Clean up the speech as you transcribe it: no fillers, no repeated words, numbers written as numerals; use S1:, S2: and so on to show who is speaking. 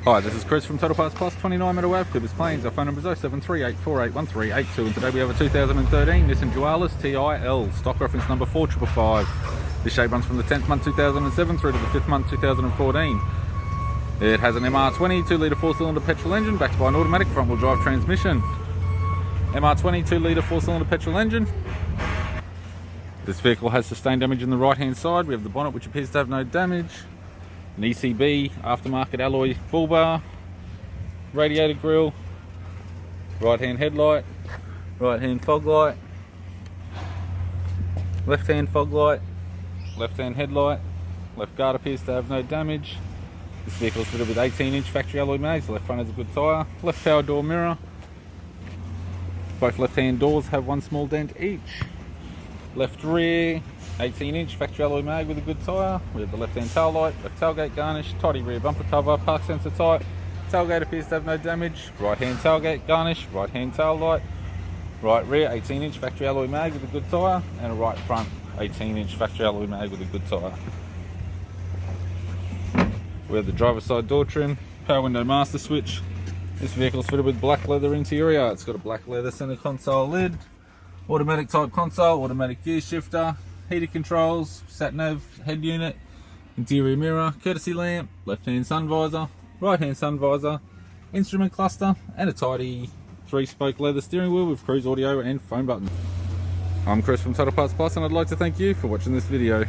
S1: Hi, this is Chris from Total Parts Plus, 29 Meadow Ave, Clippers Plains. Our phone number is 0738481382, and today we have a 2013 Nissan Dualis Ti-L, stock reference number 4555. This shape runs from the 10th month 2007 through to the 5th month 2014. It has an MR20 2-litre 4-cylinder petrol engine backed by an automatic front-wheel drive transmission. MR20 2-litre 4-cylinder petrol engine. This vehicle has sustained damage in the right-hand side. We have the bonnet, which appears to have no damage. An ECB aftermarket alloy bull bar, radiator grille, right hand headlight, right hand fog light, left hand fog light, left hand headlight, left guard appears to have no damage. This vehicle is fitted with 18-inch factory alloy mags. The left front has a good tyre, left power door mirror. Both left hand doors have one small dent each. Left rear 18-inch factory alloy mag with a good tyre. We have the left-hand tail light, left tailgate garnish, tidy rear bumper cover, park sensor type. Tailgate appears to have no damage. Right-hand tailgate garnish, right-hand tail light, right rear 18-inch factory alloy mag with a good tyre, and a right front 18-inch factory alloy mag with a good tyre. We have the driver's side door trim, power window master switch. This vehicle is fitted with black leather interior. It's got a black leather center console lid, automatic type console, automatic gear shifter, heated controls, sat nav head unit, interior mirror, courtesy lamp, left hand sun visor, right hand sun visor, instrument cluster, and a tidy 3-spoke leather steering wheel with cruise audio and phone button. I'm Chris from Total Parts Plus, and I'd like to thank you for watching this video.